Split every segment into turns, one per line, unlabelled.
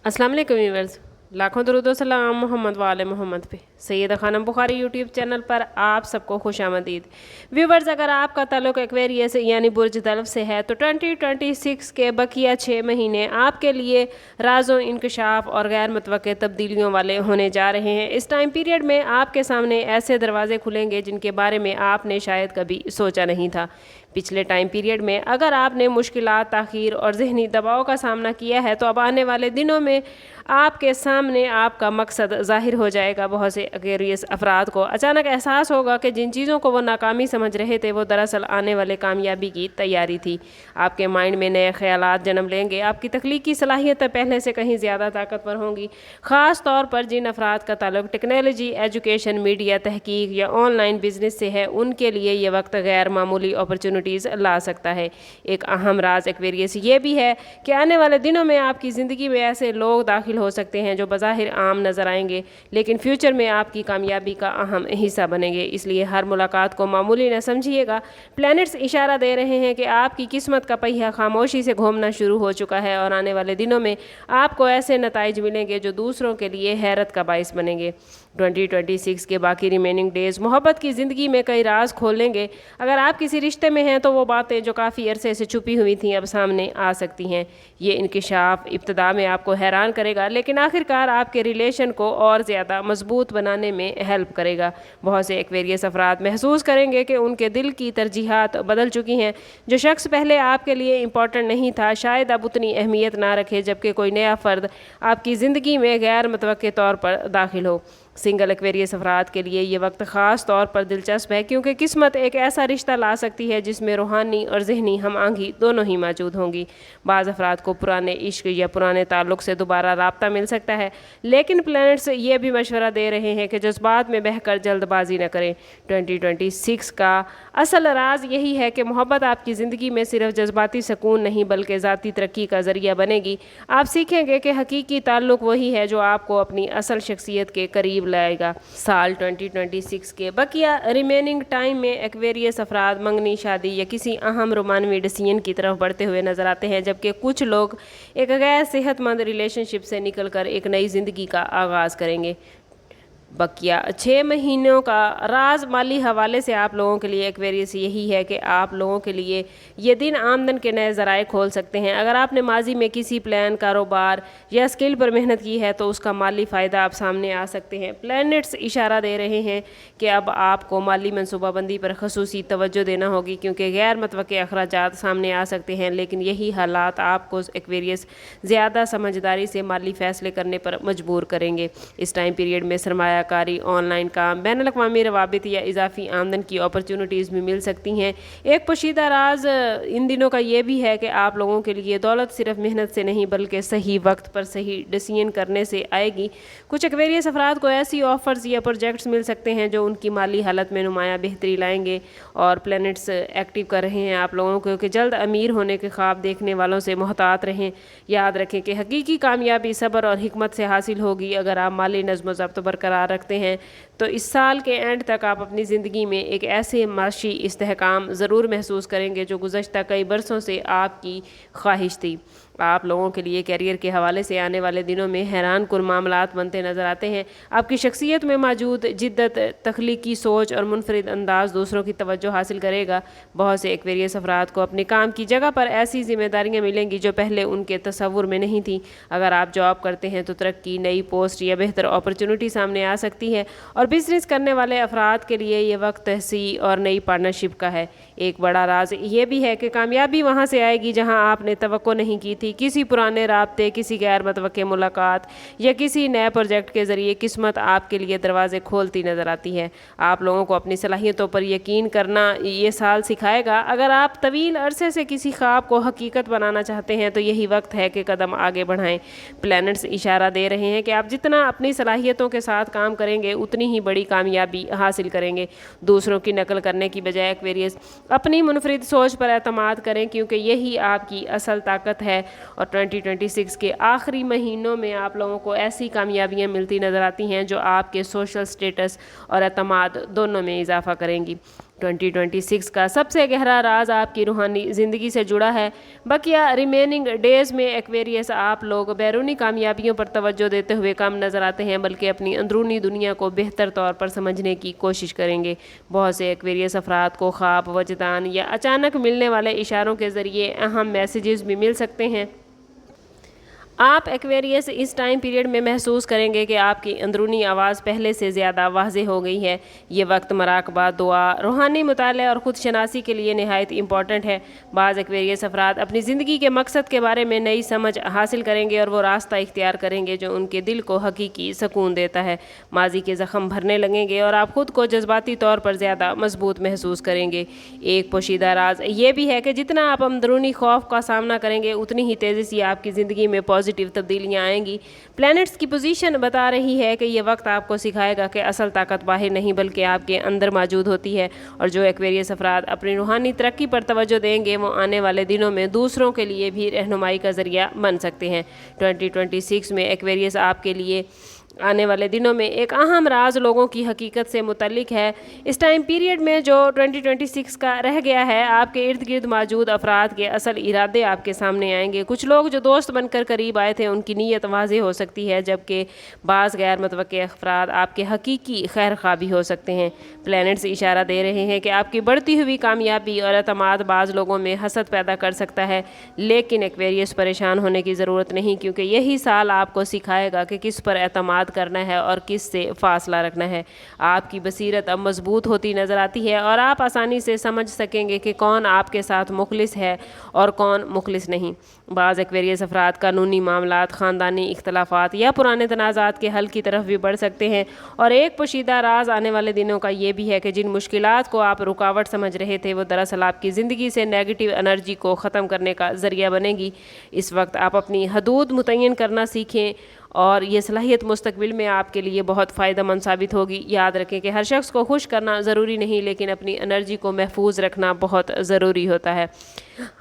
अस्सलाम वालेकुम व्यूअर्स, लाखों दरूद व सलाम मोहम्मद वाले मोहम्मद पे। सैयदा खानम बुखारी यूट्यूब चैनल पर आप सबको खुशामदीद। व्यूअर्स, अगर आपका ताल्लुक एक्वेरियस यानी बुर्ज दल्फ से है तो 2026 के बकिया 6 महीने आपके लिए राज़ों, इंकशाफ और गैर मुतवक्के तब्दीलियों वाले होने जा रहे हैं। इस टाइम पीरियड में आपके सामने ऐसे दरवाजे खुलेंगे जिनके बारे में आपने शायद कभी सोचा नहीं था। पिछले टाइम पीरियड में अगर आपने मुश्किलात, ताख़ीर और ज़हनी दबाव का सामना किया है तो अब आने वाले दिनों में आपके सामने आपका मकसद ज़ाहिर हो जाएगा। बहुत से एक्वेरियस अफराद को अचानक एहसास होगा कि जिन चीज़ों को वो नाकामी समझ रहे थे वो दरअसल आने वाले कामयाबी की तैयारी थी। आपके माइंड में नए ख्यालात जन्म लेंगे, आपकी तख्लीकी सलाहियतें पहले से कहीं ज़्यादा ताकतवर होंगी। ख़ास तौर पर जिन अफराद का ताल्लुक टेक्नोलॉजी, एजुकेशन, मीडिया, तहकीक या ऑनलाइन बिजनेस से है, उनके लिए ये वक्त गैर मामूली अपॉर्चुनिटीज़ ला सकता है। एक अहम राज एक्वेरियस ये भी है कि आने वाले दिनों में आपकी ज़िंदगी में ऐसे लोग दाखिल हो सकते हैं जो बज़ाहिर आम नज़र आएंगे लेकिन फ्यूचर में आपकी कामयाबी का अहम हिस्सा बनेंगे। इसलिए हर मुलाकात को मामूली न समझिएगा। प्लैनेट्स इशारा दे रहे हैं कि आपकी किस्मत का पहिया खामोशी से घूमना शुरू हो चुका है और आने वाले दिनों में आपको ऐसे नताइज मिलेंगे जो दूसरों के लिए हैरत का बाइस बनेंगे। 2026 के बाकी रिमेनिंग डेज़ मोहब्बत की ज़िंदगी में कई राज खोलेंगे। अगर आप किसी रिश्ते में हैं तो वो बातें जो काफ़ी अरसे से छुपी हुई थीं अब सामने आ सकती हैं। ये इंकिशाफ इब्तिदा में आपको हैरान करेगा लेकिन आखिरकार आपके रिलेशन को और ज़्यादा मजबूत बनाने में हेल्प करेगा। बहुत से एक्वेरियस अफराद महसूस करेंगे कि उनके दिल की तरजीहात बदल चुकी हैं। जो शख्स पहले आपके लिए इम्पॉर्टेंट नहीं था शायद अब उतनी अहमियत ना रखे, जबकि कोई नया फ़र्द आपकी ज़िंदगी में गैर मुतवक्के तौर पर दाखिल हो। सिंगल एक्वेरियस अफराद के लिए ये वक्त ख़ास तौर पर दिलचस्प है क्योंकि किस्मत एक ऐसा रिश्ता ला सकती है जिसमें रूहानी और जहनी हम आंगी दोनों ही मौजूद होंगी। बाज़ अफराद को पुराने इश्क या पुराने ताल्लुक़ से दोबारा राब्ता मिल सकता है, लेकिन प्लैनेट्स ये भी मशवरा दे रहे हैं कि जज्बात में बहकर जल्दबाजी न करें। 2026 का असल राज यही है कि मोहब्बत आपकी ज़िंदगी में सिर्फ जज्बाती सुकून नहीं बल्कि ज़ाती तरक्की का ज़रिया बनेगी। आप सीखेंगे कि हकीकी ताल्लुक़ वही है जो आपको अपनी असल शख्सियत के करीब लाएगा। साल 2026 के बकिया रिमेनिंग टाइम में एक्वेरियस अफराद मंगनी, शादी या किसी अहम रोमानवी डिसीजन की तरफ बढ़ते हुए नजर आते हैं, जबकि कुछ लोग एक गैर सेहतमंद रिलेशनशिप से निकलकर एक नई ज़िंदगी का आगाज़ करेंगे। बकिया 6 महीनों का राज माली हवाले से आप लोगों के लिए एक्वेरियस यही है कि आप लोगों के लिए ये दिन आमदन के नए ज़राए खोल सकते हैं। अगर आपने माजी में किसी प्लान, कारोबार या स्किल पर मेहनत की है तो उसका माली फ़ायदा आप सामने आ सकते हैं। प्लैनेट्स इशारा दे रहे हैं कि अब आपको माली मनसूबाबंदी पर खसूसी तवज्जो देना होगी क्योंकि गैर मुतवक्के अखराजात सामने आ सकते हैं, लेकिन यही हालात आपको एक्वेरियस ज़्यादा समझदारी से माली फ़ैसले करने पर मजबूर करेंगे। इस टाइम पीरियड में सरमाया कारी, ऑनलाइन काम, बैनुल अक़वामी रवाबित या इजाफी आमदन की अपॉर्चुनिटीज़ भी मिल सकती हैं। एक पोशीदा राज इन दिनों का ये भी है कि आप लोगों के लिए दौलत सिर्फ मेहनत से नहीं बल्कि सही वक्त पर सही डिसीजन करने से आएगी। कुछ एक्वेरियस अफराद को ऐसी ऑफर्स या प्रोजेक्ट्स मिल सकते हैं जो उनकी माली हालत में नुमाया बेहतरी लाएंगे और प्लैनेट्स एक्टिव कर रहे हैं आप लोगों को कि जल्द अमीर होने के ख्वाब देखने वालों से मोहतात रहें। याद रखें कि हकीकी कामयाबी सब्र और हिकमत से हासिल होगी। अगर आप माली नज़्म ज़ब्त बरकरार रखते हैं तो इस साल के एंड तक आप अपनी ज़िंदगी में एक ऐसे माशी इस्तेहकाम ज़रूर महसूस करेंगे जो गुज़श्ता कई बरसों से आपकी ख्वाहिश थी। आप लोगों के लिए कैरियर के हवाले से आने वाले दिनों में हैरान कुन मामलात बनते नज़र आते हैं। आपकी शख्सियत में मौजूद जिद्दत, तख्लीकी सोच और मुनफरिद अंदाज़ दूसरों की तवज्जो हासिल करेगा। बहुत से एक्वेरियस अफराद को अपने काम की जगह पर ऐसी जिम्मेदारियां मिलेंगी जो पहले उनके तसव्वुर में नहीं थी। अगर आप जॉब करते हैं तो तरक्की, नई पोस्ट या बेहतर अपॉर्चुनिटी सामने आ सकती है और बिजनेस करने वाले अफराद के लिए ये वक्त तहसी और नई पार्टनरशिप का है। एक बड़ा राज ये भी है कि कामयाबी वहाँ से आएगी जहाँ आपने तवक्को नहीं की थी। किसी पुराने राब्ते, किसी गैर मुतवक्के मुलाकात या किसी नए प्रोजेक्ट के ज़रिए किस्मत आपके लिए दरवाजे खोलती नज़र आती है। आप लोगों को अपनी सलाहियतों पर यकीन करना ये साल सिखाएगा। अगर आप तवील अरसे से किसी ख्वाब को हकीकत बनाना चाहते हैं तो यही वक्त है कि कदम आगे बढ़ाएं। प्लैनेट्स इशारा दे रहे हैं कि आप जितना अपनी सलाहियतों के साथ काम करेंगे उतनी ही बड़ी कामयाबी हासिल करेंगे। दूसरों की नकल करने की बजाय एक्वेरियस अपनी मुनफरिद सोच पर एतमाद करें क्योंकि यही आपकी असल ताकत है। और 2026 के आखिरी महीनों में आप लोगों को ऐसी कामयाबियां मिलती नज़र आती हैं जो आपके सोशल स्टेटस और एतमाद दोनों में इजाफा करेंगी। 2026 का सबसे गहरा राज आपकी रूहानी ज़िंदगी से जुड़ा है। बकिया रिमेनिंग डेज में एक्वेरियस आप लोग बैरूनी कामयाबियों पर तवज्जो देते हुए कम नज़र आते हैं, बल्कि अपनी अंदरूनी दुनिया को बेहतर तौर पर समझने की कोशिश करेंगे। बहुत से एक्वेरियस अफराद को ख्वाब, वजदान या अचानक मिलने वाले इशारों के ज़रिए अहम मैसेजेस भी मिल सकते हैं। आप एक्वेरियस इस टाइम पीरियड में महसूस करेंगे कि आपकी अंदरूनी आवाज़ पहले से ज़्यादा वाज़ेह हो गई है। ये वक्त मराकबा, दुआ, रूहानी मुताले और ख़ुद शनासी के लिए नहायत इम्पॉर्टेंट है। बाज़ एक्वेरियस अफराद अपनी ज़िंदगी के मकसद के बारे में नई समझ हासिल करेंगे और वो रास्ता इख्तियार करेंगे जो उनके दिल को हकीकी सुकून देता है। माजी के ज़ख्म भरने लगेंगे और आप ख़ुद को जज्बाती तौर पर ज़्यादा मजबूत महसूस करेंगे। एक पोशीदा राज ये भी है कि जितना आप अंदरूनी खौफ का सामना करेंगे, उतनी ही तेज़ी से आपकी ज़िंदगी में पॉजिटिव तब्दीलियां आएंगी। प्लैनेट्स की पोजीशन बता रही है कि यह वक्त आपको सिखाएगा कि असल ताकत बाहर नहीं बल्कि आपके अंदर मौजूद होती है, और जो एक्वेरियस अफराद अपनी रूहानी तरक्की पर तवज्जो देंगे वो आने वाले दिनों में दूसरों के लिए भी रहनुमाई का ज़रिया बन सकते हैं। 2026 में एक्वेरियस आपके लिए आने वाले दिनों में एक अहम राज लोगों की हकीकत से मुतल्लिक है। इस टाइम पीरियड में जो 2026 का रह गया है, आपके इर्द गिर्द मौजूद अफराद के असल इरादे आपके सामने आएंगे। कुछ लोग जो दोस्त बनकर करीब आए थे उनकी नीयत वाज़ेह हो सकती है, जबकि बाज़ गैर मुतवक्के अफराद आपके हकीकी खैर ख्वाह भी हो सकते हैं। प्लैनेट्स इशारा दे रहे हैं कि आपकी बढ़ती हुई कामयाबी और एतमाद बाज़ लोगों में हसद पैदा कर सकता है, लेकिन एक्वेरियस परेशान होने की ज़रूरत नहीं, क्योंकि यही साल आपको सिखाएगा कि किस पर एतमाद करना है और किस से फासला रखना है। आपकी बसीरत अब मजबूत होती नज़र आती है और आप आसानी से समझ सकेंगे कि कौन आपके साथ मुखलिस है और कौन मुखलिस नहीं। बाज़ एक्वेरियस अफराद कानूनी मामलात, ख़ानदानी इख्तलाफात या पुराने तनाज़ात के हल की तरफ भी बढ़ सकते हैं। और एक पोशीदा राज आने वाले दिनों का ये भी है कि जिन मुश्किलात को आप रुकावट समझ रहे थे वो दरअसल आपकी ज़िंदगी से नेगेटिव एनर्जी को ख़त्म करने का ज़रिया बनेगी। इस वक्त आप अपनी हदूद मुतय्यन करना सीखें और ये सलाहियत मुस्तकबिल में आपके लिए बहुत फ़ायदेमंद साबित होगी। याद रखें कि हर शख्स को खुश करना ज़रूरी नहीं, लेकिन अपनी एनर्जी को महफूज रखना बहुत ज़रूरी होता है।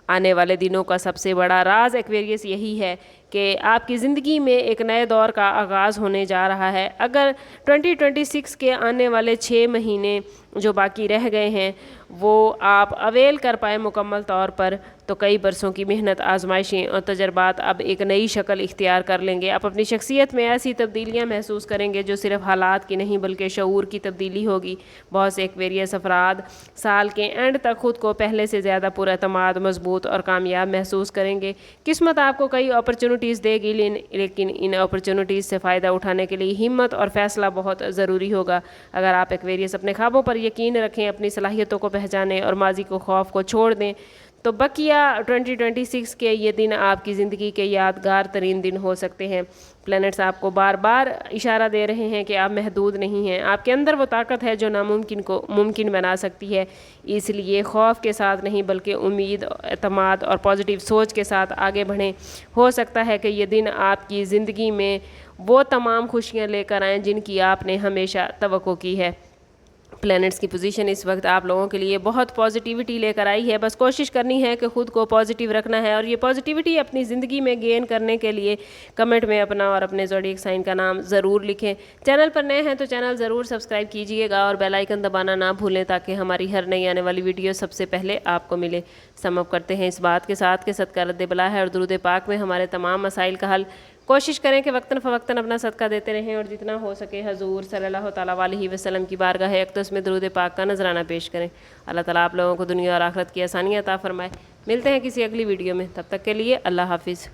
आने वाले दिनों का सबसे बड़ा राज एक्वेरियस यही है कि आपकी ज़िंदगी में एक नए दौर का आगाज़ होने जा रहा है। अगर 2026 के आने वाले 6 महीने जो बाकी रह गए हैं वो आप अवेल कर पाए मुकम्मल तौर पर, तो कई बरसों की मेहनत, आजमाइशें और तजर्बात अब एक नई शक्ल इख्तियार कर लेंगे। आप अपनी शख्सियत में ऐसी तब्दीलियां महसूस करेंगे जो सिर्फ हालात की नहीं बल्कि शऊर की तब्दीली होगी। बहुत से एक्वेरियस अफराद साल के एंड तक ख़ुद को पहले से ज़्यादा पुरअतमाद, मजबूत और कामयाब महसूस करेंगे। किस्मत आपको कई अपॉर्चुनिटीज़ देगी, लेकिन इन अपॉर्चुनिटीज़ से फ़ायदा उठाने के लिए हिम्मत और फ़ैसला बहुत ज़रूरी होगा। अगर आप एक्वेरियस अपने ख्वाबों पर यकीन रखें, अपनी सलाहियतों को पहचानें और माजी को खौफ को छोड़ दें, तो बकिया 2026 के ये दिन आपकी ज़िंदगी के यादगार तरीन दिन हो सकते हैं। प्लैनेट्स आपको बार बार इशारा दे रहे हैं कि आप महदूद नहीं हैं। आपके अंदर वो ताकत है जो नामुमकिन को मुमकिन बना सकती है। इसलिए खौफ के साथ नहीं बल्कि उम्मीद, एतमाद और पॉजिटिव सोच के साथ आगे बढ़ें। हो सकता है कि ये दिन आपकी ज़िंदगी में वो तमाम खुशियाँ लेकर आएँ जिनकी आपने हमेशा तवक्को की है। प्लैनेट्स की पोजीशन इस वक्त आप लोगों के लिए बहुत पॉजिटिविटी लेकर आई है। बस कोशिश करनी है कि ख़ुद को पॉजिटिव रखना है, और ये पॉजिटिविटी अपनी ज़िंदगी में गेन करने के लिए कमेंट में अपना और अपने ज़ोडिएक साइन का नाम ज़रूर लिखें। चैनल पर नए हैं तो चैनल ज़रूर सब्सक्राइब कीजिएगा और बेल आइकन दबाना ना भूलें ताकि हमारी हर नई आने वाली वीडियो सबसे पहले आपको मिले। समअप करते हैं इस बात के साथ कि सदका रद्द बला है और दुरूद पाक में हमारे तमाम मसाइल का हल। कोशिश करें कि वक्तन फ़वक्तन अपना सदका देते रहें और जितना हो सके हजूर सल्लल्लाहु तआला अलैहि वसल्लम की बारगाह अक़दस में दुरूद पाक का नजराना पेश करें। अल्लाह ताला आप लोगों को दुनिया और आखिरत की आसानियाँ अता फरमाए। मिलते हैं किसी अगली वीडियो में, तब तक के लिए अल्लाह हाफिज़।